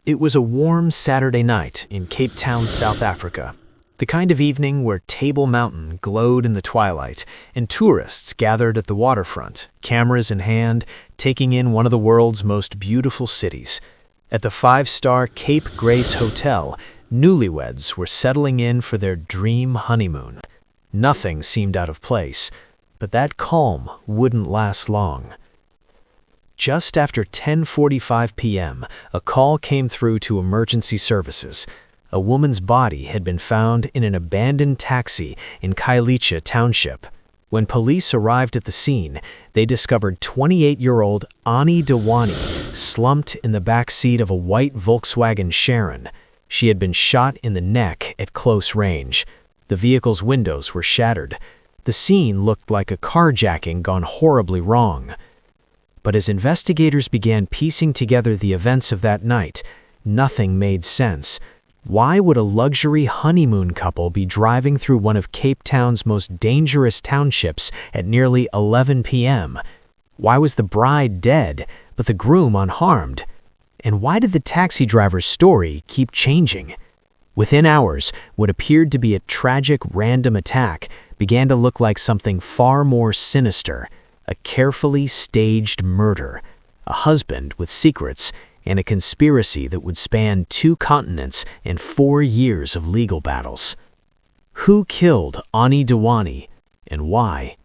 It was a warm Saturday night in Cape Town, South Africa. The kind of evening where Table Mountain glowed in the twilight and tourists gathered at the waterfront, cameras in hand, taking in one of the world's most beautiful cities. At the five-star Cape Grace Hotel, newlyweds were settling in for their dream honeymoon. Nothing seemed out of place, but that calm wouldn't last long. Just after 10:45 p.m., a call came through to emergency services. A woman's body had been found in an abandoned taxi in Khayelitsha Township. When police arrived at the scene, they discovered 28-year-old Anni Dewani slumped in the back seat of a white Volkswagen Shrien. She had been shot in the neck at close range. The vehicle's windows were shattered. The scene looked like a carjacking gone horribly wrong. But as investigators began piecing together the events of that night, nothing made sense. Why would a luxury honeymoon couple be driving through one of Cape Town's most dangerous townships at nearly 11 p.m.? Why was the bride dead, but the groom unharmed? And why did the taxi driver's story keep changing? Within hours, what appeared to be a tragic random attack began to look like something far more sinister. A carefully staged murder, a husband with secrets, and a conspiracy that would span 2 continents and 4 years of legal battles. Who killed Anni Dewani, and why?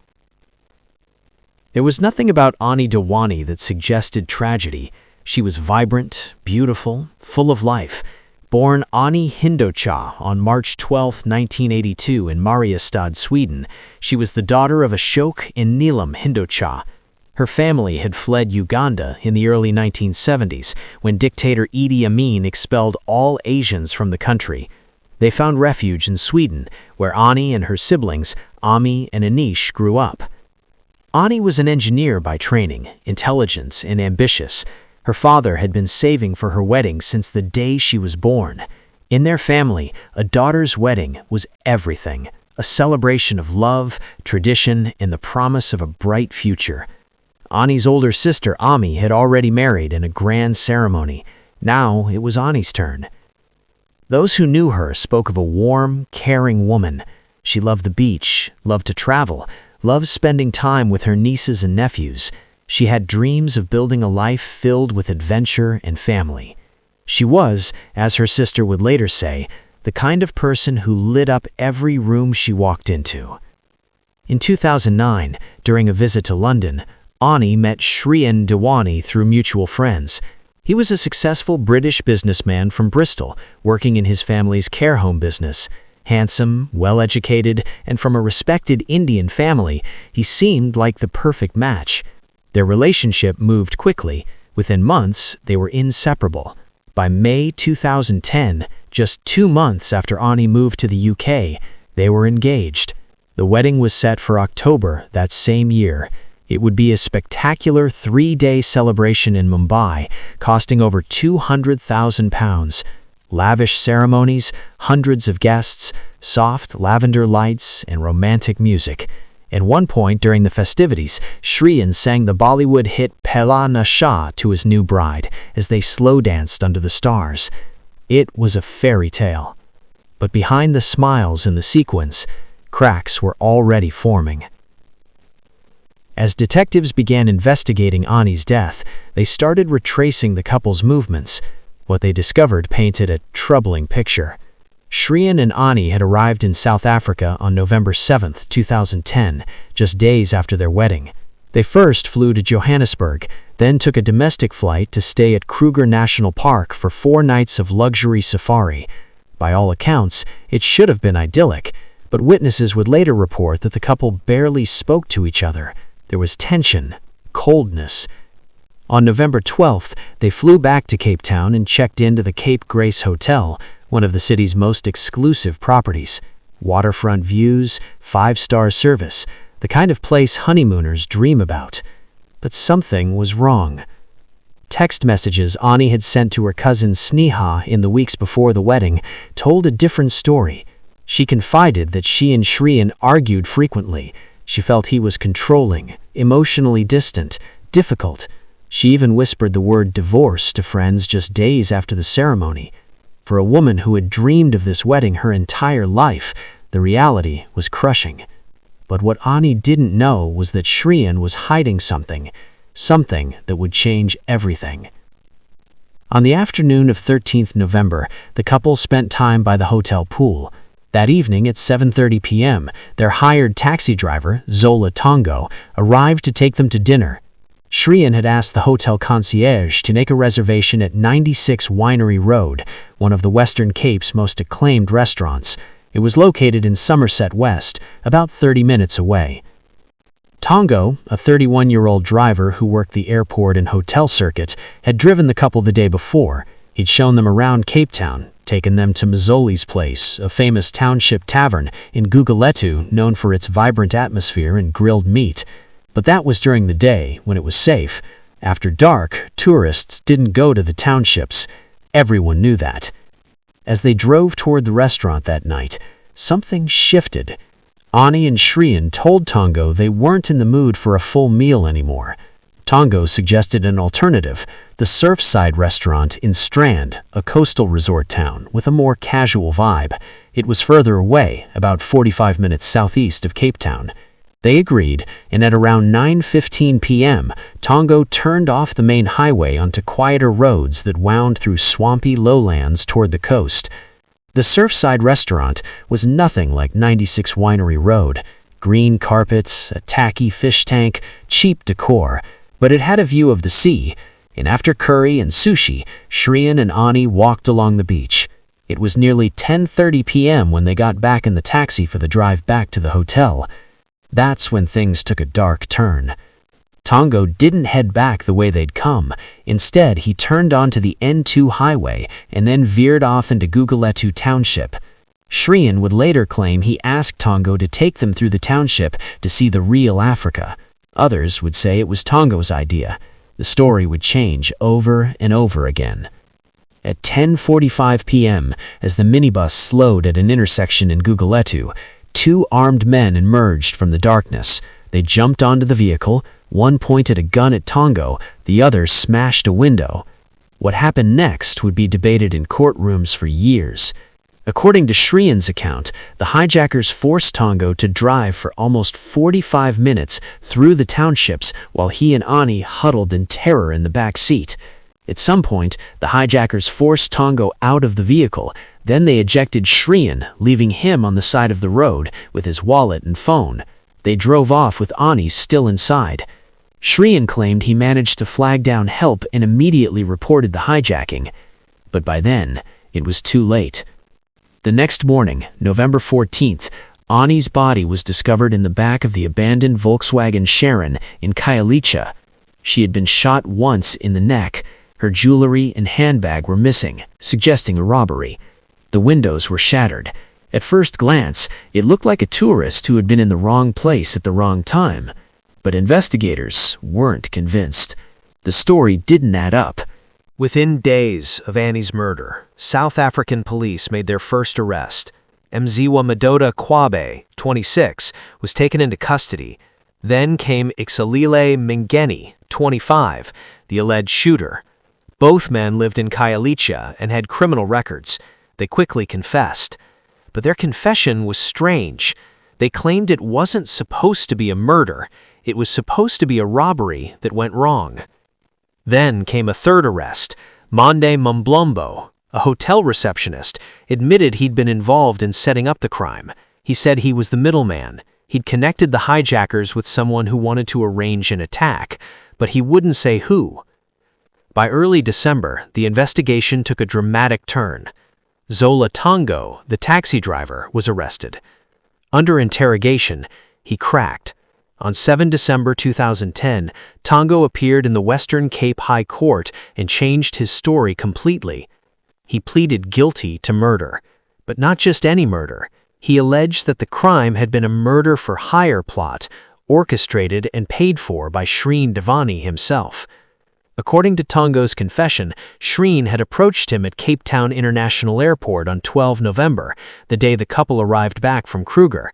There was nothing about Anni Dewani that suggested tragedy. She was vibrant, beautiful, full of life. Born Anni Hindocha on March 12, 1982 in Mariestad, Sweden, she was the daughter of Ashok and Neelam Hindocha. Her family had fled Uganda in the early 1970s when dictator Idi Amin expelled all Asians from the country. They found refuge in Sweden, where Anni and her siblings, Ami and Anish, grew up. Anni was an engineer by training, intelligent and ambitious. Her father had been saving for her wedding since the day she was born. In their family, a daughter's wedding was everything, a celebration of love, tradition, and the promise of a bright future. Anni's older sister, Ami, had already married in a grand ceremony. Now it was Anni's turn. Those who knew her spoke of a warm, caring woman. She loved the beach, loved to travel, loved spending time with her nieces and nephews. She had dreams of building a life filled with adventure and family. She was, as her sister would later say, the kind of person who lit up every room she walked into. In 2009, during a visit to London, Anni met Shrien Dewani through mutual friends. He was a successful British businessman from Bristol, working in his family's care home business. Handsome, well-educated, and from a respected Indian family, he seemed like the perfect match. Their relationship moved quickly. Within months, they were inseparable. By May 2010, just 2 months after Anni moved to the UK, they were engaged. The wedding was set for October that same year. It would be a spectacular 3-day celebration in Mumbai, costing over £200,000. Lavish ceremonies, hundreds of guests, soft lavender lights, and romantic music. At one point during the festivities, Shrien sang the Bollywood hit Pehla Nasha to his new bride as they slow danced under the stars. It was a fairy tale. But behind the smiles in the sequence, cracks were already forming. As detectives began investigating Anni's death, they started retracing the couple's movements. What they discovered painted a troubling picture. Shrien and Anni had arrived in South Africa on November 7, 2010, just days after their wedding. They first flew to Johannesburg, then took a domestic flight to stay at Kruger National Park for 4 nights of luxury safari. By all accounts, it should have been idyllic, but witnesses would later report that the couple barely spoke to each other. There was tension, coldness. On November 12th, they flew back to Cape Town and checked into the Cape Grace Hotel, one of the city's most exclusive properties. Waterfront views, 5-star service, the kind of place honeymooners dream about. But something was wrong. Text messages Anni had sent to her cousin Sneha in the weeks before the wedding told a different story. She confided that she and Shrien argued frequently. She felt he was controlling, emotionally distant, difficult. She even whispered the word divorce to friends just days after the ceremony. For a woman who had dreamed of this wedding her entire life, the reality was crushing. But what Anni didn't know was that Shrien was hiding something that would change everything. On the afternoon of 13th November, the couple spent time by the hotel pool. That evening at 7:30 p.m., their hired taxi driver, Zola Tongo, arrived to take them to dinner. Shrien had asked the hotel concierge to make a reservation at 96 Winery Road, one of the Western Cape's most acclaimed restaurants. It was located in Somerset West, about 30 minutes away. Tongo, a 31-year-old driver who worked the airport and hotel circuit, had driven the couple the day before. He'd shown them around Cape Town, taken them to Mazzoli's Place, a famous township tavern in Guguletu known for its vibrant atmosphere and grilled meat. But that was during the day, when it was safe. After dark, tourists didn't go to the townships. Everyone knew that. As they drove toward the restaurant that night, something shifted. Anni and Shrien told Tongo they weren't in the mood for a full meal anymore. Tongo suggested an alternative, the Surfside restaurant in Strand, a coastal resort town with a more casual vibe. It was further away, about 45 minutes southeast of Cape Town. They agreed, and at around 9:15 p.m., Tongo turned off the main highway onto quieter roads that wound through swampy lowlands toward the coast. The Surfside restaurant was nothing like 96 Winery Road. Green carpets, a tacky fish tank, cheap decor. But it had a view of the sea, and after curry and sushi, Shrien and Anni walked along the beach. It was nearly 10:30 p.m. when they got back in the taxi for the drive back to the hotel. That's when things took a dark turn. Tongo didn't head back the way they'd come. Instead, he turned onto the N2 highway and then veered off into Guguletu Township. Shrien would later claim he asked Tongo to take them through the township to see the real Africa. Others would say it was Tongo's idea. The story would change over and over again. At 10:45 p.m., as the minibus slowed at an intersection in Guguletu, two armed men emerged from the darkness. They jumped onto the vehicle. One pointed a gun at Tongo, the other smashed a window. What happened next would be debated in courtrooms for years. According to Shrien's account, the hijackers forced Tongo to drive for almost 45 minutes through the townships while he and Anni huddled in terror in the back seat. At some point, the hijackers forced Tongo out of the vehicle. Then they ejected Shrien, leaving him on the side of the road with his wallet and phone. They drove off with Anni still inside. Shrien claimed he managed to flag down help and immediately reported the hijacking. But by then, it was too late. The next morning, November 14th, Anni's body was discovered in the back of the abandoned Volkswagen Shrien in Khayelitsha. She had been shot once in the neck. Her jewelry and handbag were missing, suggesting a robbery. The windows were shattered. At first glance, it looked like a tourist who had been in the wrong place at the wrong time. But investigators weren't convinced. The story didn't add up. Within days of Anni's murder, South African police made their first arrest. Mziwa Madoda Kwabe, 26, was taken into custody. Then came Ixalile Mingeni, 25, the alleged shooter. Both men lived in Khayelitsha and had criminal records. They quickly confessed. But their confession was strange. They claimed it wasn't supposed to be a murder. It was supposed to be a robbery that went wrong. Then came a third arrest. Monde Mumblombo, a hotel receptionist, admitted he'd been involved in setting up the crime. He said he was the middleman. He'd connected the hijackers with someone who wanted to arrange an attack, but he wouldn't say who. By early December, the investigation took a dramatic turn. Zola Tongo, the taxi driver, was arrested. Under interrogation, he cracked. On 7 December 2010, Tongo appeared in the Western Cape High Court and changed his story completely. He pleaded guilty to murder, but not just any murder. He alleged that the crime had been a murder for hire plot, orchestrated and paid for by Shrien Dewani himself. According to Tongo's confession, Shrien had approached him at Cape Town International Airport on 12 November, the day the couple arrived back from Kruger.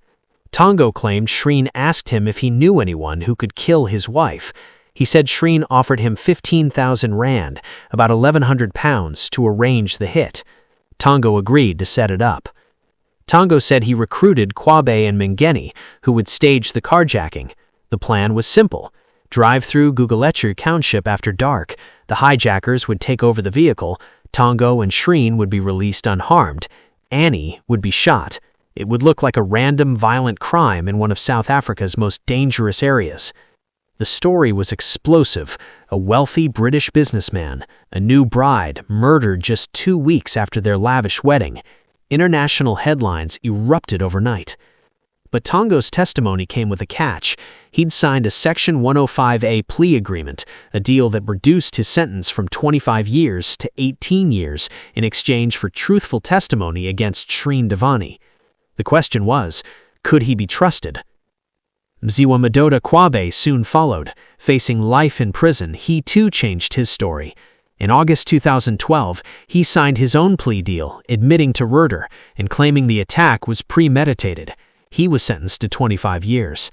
Tongo claimed Shrien asked him if he knew anyone who could kill his wife. He said Shrien offered him 15,000 rand, about 1,100 pounds, to arrange the hit. Tongo agreed to set it up. Tongo said he recruited Kwabe and Mngeni, who would stage the carjacking. The plan was simple. Drive through Gugulechu Township after dark. The hijackers would take over the vehicle. Tongo and Shrien would be released unharmed. Anni would be shot. It would look like a random violent crime in one of South Africa's most dangerous areas. The story was explosive. A wealthy British businessman, a new bride, murdered just 2 weeks after their lavish wedding. International headlines erupted overnight. But Tongo's testimony came with a catch. He'd signed a Section 105A plea agreement, a deal that reduced his sentence from 25 years to 18 years in exchange for truthful testimony against Shrien Dewani. The question was, could he be trusted? Mziwa Madoda Kwabe soon followed. Facing life in prison, he too changed his story. In August 2012, he signed his own plea deal, admitting to murder and claiming the attack was premeditated. He was sentenced to 25 years.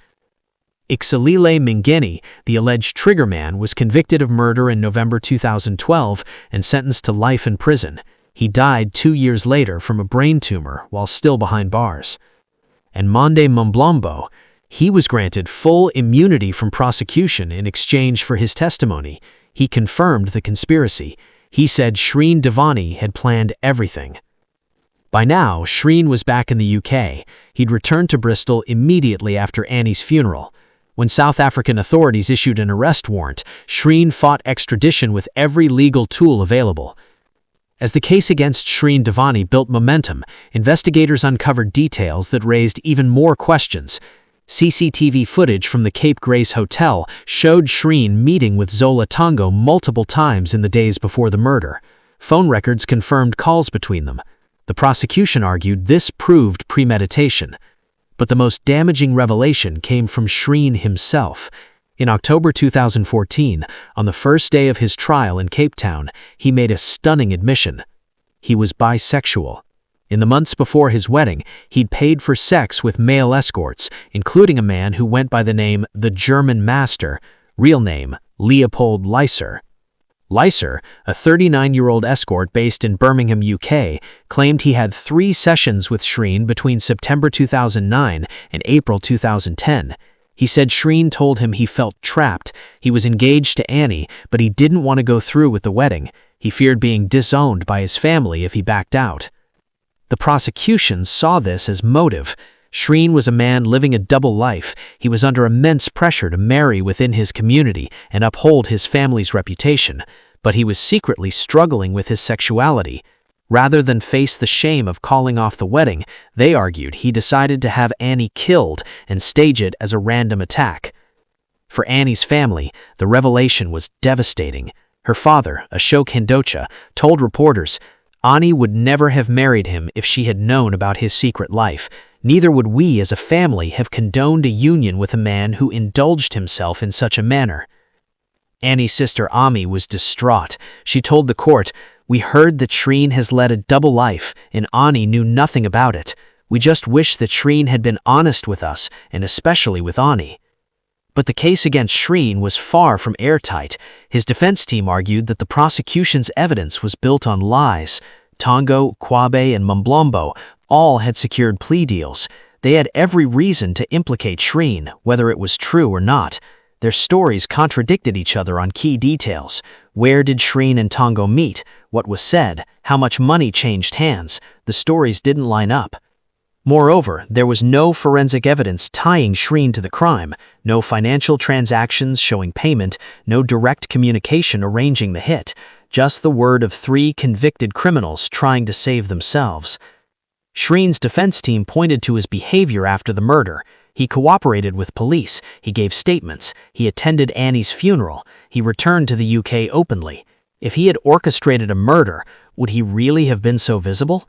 Ixolile Mngeni, the alleged triggerman, was convicted of murder in November 2012 and sentenced to life in prison. He died 2 years later from a brain tumor while still behind bars. And Monde Mumblombo, he was granted full immunity from prosecution in exchange for his testimony. He confirmed the conspiracy. He said Shrien Dewani had planned everything. By now, Shrien was back in the UK. He'd returned to Bristol immediately after Anni's funeral. When South African authorities issued an arrest warrant, Shrien fought extradition with every legal tool available. As the case against Shrien Dewani built momentum, investigators uncovered details that raised even more questions. CCTV footage from the Cape Grace Hotel showed Shrien meeting with Zola Tongo multiple times in the days before the murder. Phone records confirmed calls between them. The prosecution argued this proved premeditation. But the most damaging revelation came from Shrien himself. In October 2014, on the first day of his trial in Cape Town, he made a stunning admission. He was bisexual. In the months before his wedding, he'd paid for sex with male escorts, including a man who went by the name The German Master, real name Leopold Leiser. Leiser, a 39-year-old escort based in Birmingham, UK, claimed he had 3 sessions with Shrien between September 2009 and April 2010. He said Shrien told him he felt trapped. He was engaged to Anni, but he didn't want to go through with the wedding. He feared being disowned by his family if he backed out. The prosecution saw this as motive. Shrien was a man living a double life. He was under immense pressure to marry within his community and uphold his family's reputation, but he was secretly struggling with his sexuality. Rather than face the shame of calling off the wedding, they argued he decided to have Anni killed and stage it as a random attack. For Anni's family, the revelation was devastating. Her father, Ashok Hindocha, told reporters, Anni would never have married him if she had known about his secret life. Neither would we as a family have condoned a union with a man who indulged himself in such a manner. Anni's sister Ami was distraught. She told the court, "We heard that Shrien has led a double life, and Anni knew nothing about it. We just wish that Shrien had been honest with us, and especially with Anni." But the case against Shrien was far from airtight. His defense team argued that the prosecution's evidence was built on lies. Tongo, Kwabe, and Mumblombo all had secured plea deals. They had every reason to implicate Shrien, whether it was true or not. Their stories contradicted each other on key details. Where did Shrien and Tongo meet? What was said? How much money changed hands? The stories didn't line up. Moreover, there was no forensic evidence tying Shrien to the crime, no financial transactions showing payment, no direct communication arranging the hit, just the word of 3 convicted criminals trying to save themselves. Shrien's defense team pointed to his behavior after the murder. He cooperated with police, he gave statements, he attended Anni's funeral, he returned to the UK openly. If he had orchestrated a murder, would he really have been so visible?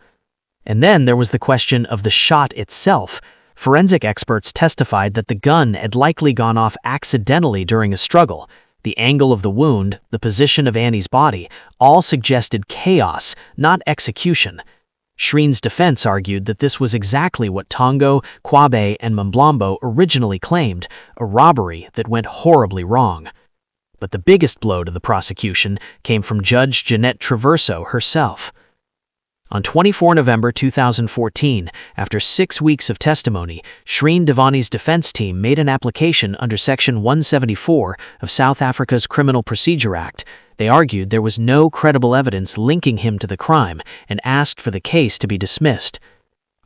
And then there was the question of the shot itself. Forensic experts testified that the gun had likely gone off accidentally during a struggle. The angle of the wound, the position of Anni's body, all suggested chaos, not execution. Shrien's defense argued that this was exactly what Tongo, Kwabe, and Mumblombo originally claimed, a robbery that went horribly wrong. But the biggest blow to the prosecution came from Judge Jeanette Traverso herself. On 24 November 2014, after 6 weeks of testimony, Shrien Dewani's defense team made an application under Section 174 of South Africa's Criminal Procedure Act. They argued there was no credible evidence linking him to the crime and asked for the case to be dismissed.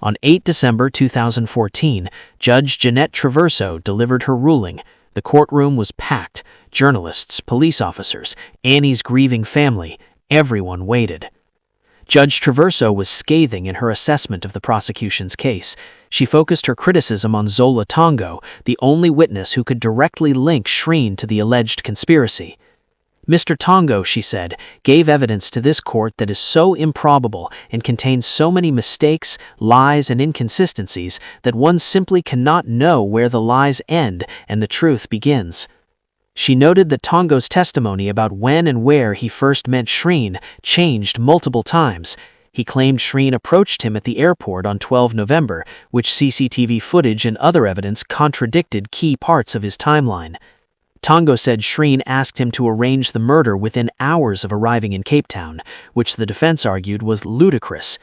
On 8 December 2014, Judge Jeanette Traverso delivered her ruling. The courtroom was packed. Journalists, police officers, Anni's grieving family, everyone waited. Judge Traverso was scathing in her assessment of the prosecution's case. She focused her criticism on Zola Tongo, the only witness who could directly link Shrien to the alleged conspiracy. Mr. Tongo, she said, gave evidence to this court that is so improbable and contains so many mistakes, lies, and inconsistencies that one simply cannot know where the lies end and the truth begins. She noted that Tongo's testimony about when and where he first met Shrien changed multiple times. He claimed Shrien approached him at the airport on 12 November, which CCTV footage and other evidence contradicted key parts of his timeline. Tongo said Shrien asked him to arrange the murder within hours of arriving in Cape Town, which the defense argued was ludicrous.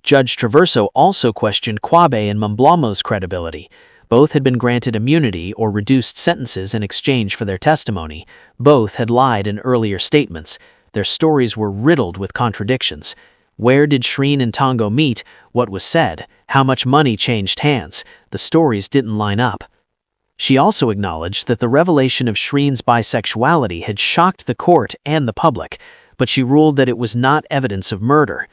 Judge Traverso also questioned Kwabe and Mblamo's credibility. Both had been granted immunity or reduced sentences in exchange for their testimony. Both had lied in earlier statements. Their stories were riddled with contradictions. Where did Shrien and Tongo meet? What was said? How much money changed hands? The stories didn't line up. She also acknowledged that the revelation of Shrien's bisexuality had shocked the court and the public, but she ruled that it was not evidence of murder.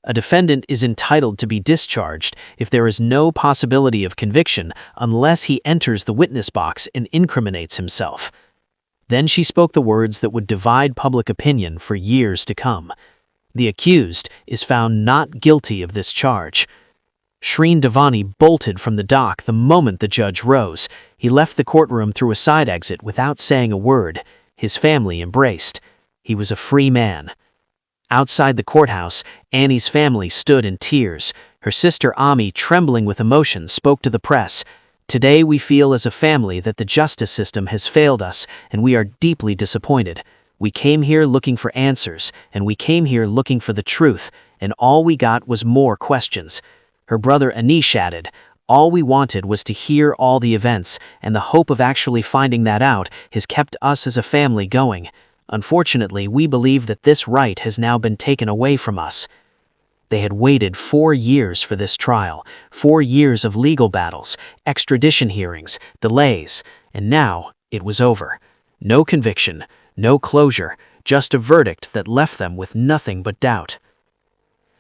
A defendant is entitled to be discharged if there is no possibility of conviction unless he enters the witness box and incriminates himself. Then she spoke the words that would divide public opinion for years to come. The accused is found not guilty of this charge. Shrien Dewani bolted from the dock the moment the judge rose. He left the courtroom through a side exit without saying a word. His family embraced. He was a free man. Outside the courthouse, Anni's family stood in tears. Her sister Ami, trembling with emotion, spoke to the press. "Today we feel as a family that the justice system has failed us, and we are deeply disappointed. We came here looking for answers, and we came here looking for the truth, and all we got was more questions." Her brother Anish added, "All we wanted was to hear all the events, and the hope of actually finding that out has kept us as a family going. Unfortunately, we believe that this right has now been taken away from us." They had waited 4 years for this trial, 4 years of legal battles, extradition hearings, delays, and now it was over. No conviction, no closure, just a verdict that left them with nothing but doubt.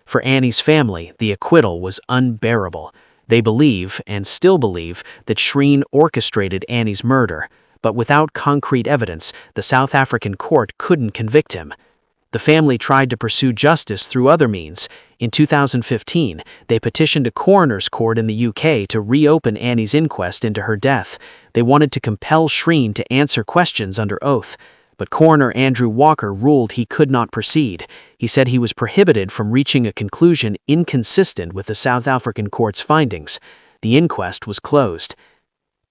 For Anni's family, the acquittal was unbearable. They believe, and still believe, that Shrien orchestrated Anni's murder. But without concrete evidence, the South African court couldn't convict him. The family tried to pursue justice through other means. In 2015, they petitioned a coroner's court in the UK to reopen Anni's inquest into her death. They wanted to compel Shrien to answer questions under oath. But Coroner Andrew Walker ruled he could not proceed. He said he was prohibited from reaching a conclusion inconsistent with the South African court's findings. The inquest was closed.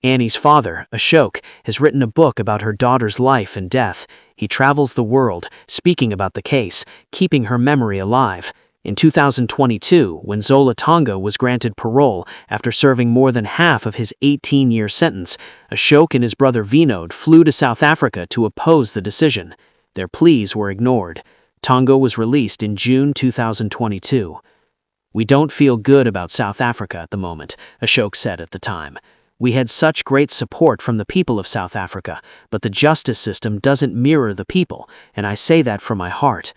Anni's father, Ashok, has written a book about her daughter's life and death. He travels the world, speaking about the case, keeping her memory alive. In 2022, when Zola Tongo was granted parole after serving more than half of his 18-year sentence, Ashok and his brother Vinod flew to South Africa to oppose the decision. Their pleas were ignored. Tongo was released in June 2022. "We don't feel good about South Africa at the moment," Ashok said at the time. "We had such great support from the people of South Africa, but the justice system doesn't mirror the people, and I say that from my heart."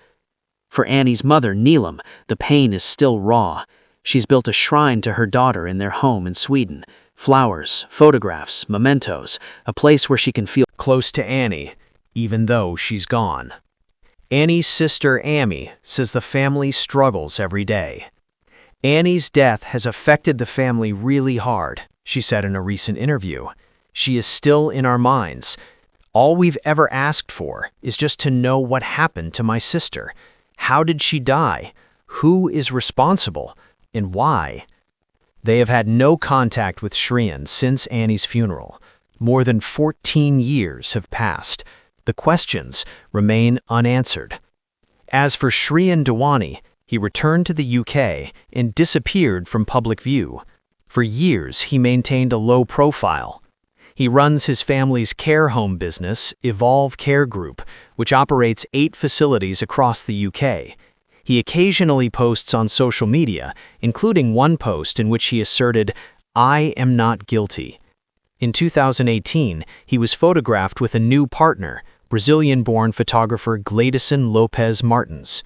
For Anni's mother, Neelam, the pain is still raw. She's built a shrine to her daughter in their home in Sweden. Flowers, photographs, mementos, a place where she can feel close to Anni, even though she's gone. Anni's sister, Ami, says the family struggles every day. "Anni's death has affected the family really hard," she said in a recent interview. "She is still in our minds. All we've ever asked for is just to know what happened to my sister. How did she die? Who is responsible? And why?" They have had no contact with Shrien since Anni's funeral. More than 14 years have passed. The questions remain unanswered. As for Shrien Dewani, he returned to the UK and disappeared from public view. For years, he maintained a low profile. He runs his family's care home business, Evolve Care Group, which operates 8 facilities across the UK. He occasionally posts on social media, including one post in which he asserted, "I am not guilty." In 2018, he was photographed with a new partner, Brazilian-born photographer Gladison Lopez Martins.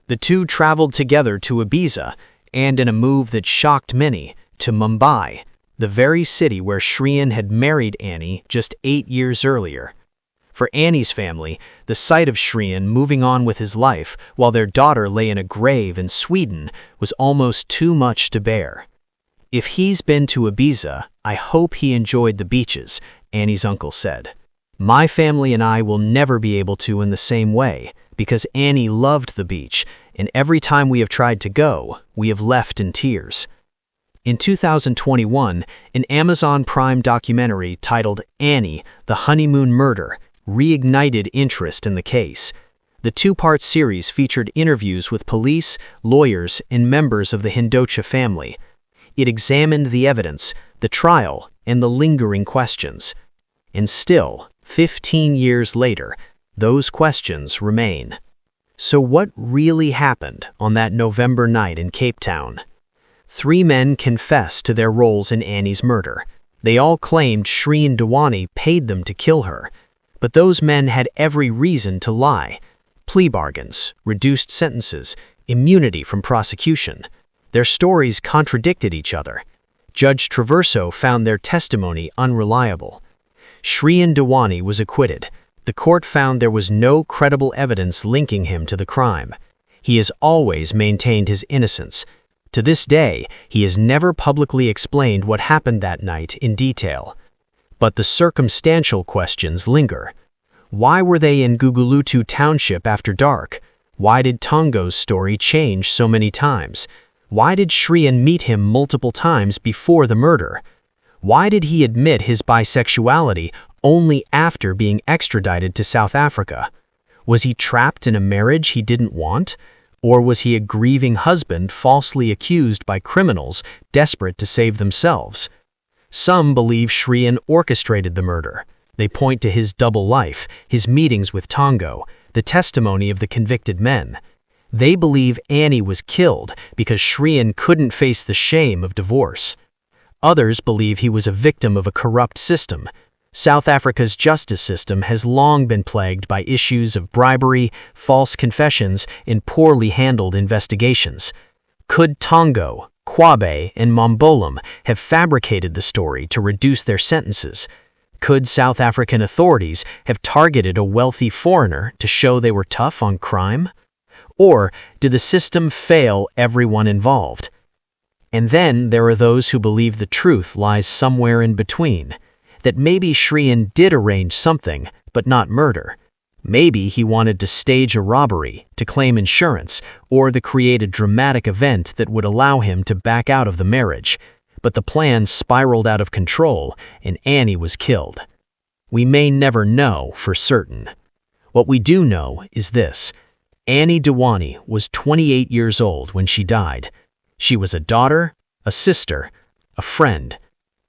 The two traveled together to Ibiza, and in a move that shocked many, to Mumbai, the very city where Shrien had married Anni just 8 years earlier. For Anni's family, the sight of Shrien moving on with his life while their daughter lay in a grave in Sweden was almost too much to bear. "If he's been to Ibiza, I hope he enjoyed the beaches," Anni's uncle said. "My family and I will never be able to in the same way, because Anni loved the beach, and every time we have tried to go, we have left in tears." In 2021, an Amazon Prime documentary titled Anni, The Honeymoon Murder reignited interest in the case. The 2-part series featured interviews with police, lawyers, and members of the Hindocha family. It examined the evidence, the trial, and the lingering questions. And still, 15 years later, those questions remain. So what really happened on that November night in Cape Town? 3 men confessed to their roles in Anni's murder. They all claimed Shrien Dewani paid them to kill her. But those men had every reason to lie. Plea bargains, reduced sentences, immunity from prosecution. Their stories contradicted each other. Judge Traverso found their testimony unreliable. Shrien Dewani was acquitted. The court found there was no credible evidence linking him to the crime. He has always maintained his innocence. To this day, he has never publicly explained what happened that night in detail. But the circumstantial questions linger. Why were they in Gugulutu Township after dark? Why did Tongo's story change so many times? Why did Shrien meet him multiple times before the murder? Why did he admit his bisexuality only after being extradited to South Africa? Was he trapped in a marriage he didn't want? Or was he a grieving husband falsely accused by criminals desperate to save themselves? Some believe Shrien orchestrated the murder. They point to his double life, his meetings with Tongo, the testimony of the convicted men. They believe Anni was killed because Shrien couldn't face the shame of divorce. Others believe he was a victim of a corrupt system. South Africa's justice system has long been plagued by issues of bribery, false confessions, and poorly handled investigations. Could Tongo, Kwabe, and Mambolam have fabricated the story to reduce their sentences? Could South African authorities have targeted a wealthy foreigner to show they were tough on crime? Or did the system fail everyone involved? And then there are those who believe the truth lies somewhere in between. That maybe Shrien did arrange something, but not murder. Maybe he wanted to stage a robbery, to claim insurance, or to create a dramatic event that would allow him to back out of the marriage. But the plan spiraled out of control, and Anni was killed. We may never know for certain. What we do know is this. Anni Dewani was 28 years old when she died. She was a daughter, a sister, a friend.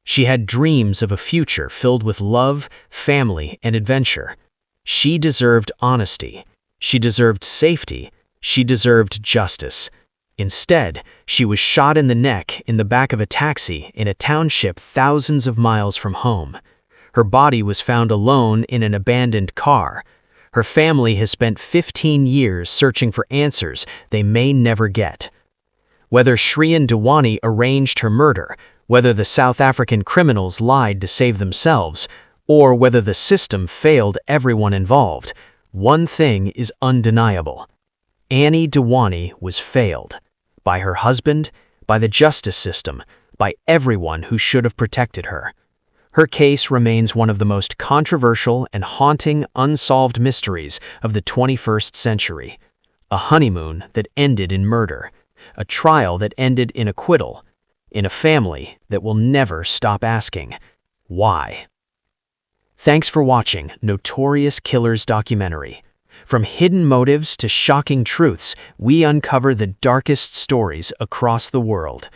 She had dreams of a future filled with love, family, and adventure. She deserved honesty. She deserved safety. She deserved justice. Instead, she was shot in the neck in the back of a taxi in a township thousands of miles from home. Her body was found alone in an abandoned car. Her family has spent 15 years searching for answers they may never get. Whether Shrien Dewani arranged her murder, whether the South African criminals lied to save themselves, or whether the system failed everyone involved, one thing is undeniable. Anni Dewani was failed. By her husband, by the justice system, by everyone who should have protected her. Her case remains one of the most controversial and haunting unsolved mysteries of the 21st century. A honeymoon that ended in murder. A trial that ended in acquittal. In a family that will never stop asking, why? Thanks for watching Notorious Killers documentary. From hidden motives to shocking truths, we uncover the darkest stories across the world.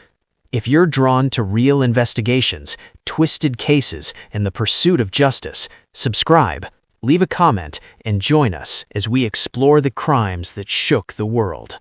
If you're drawn to real investigations, twisted cases, and the pursuit of justice, subscribe, leave a comment, and join us as we explore the crimes that shook the world.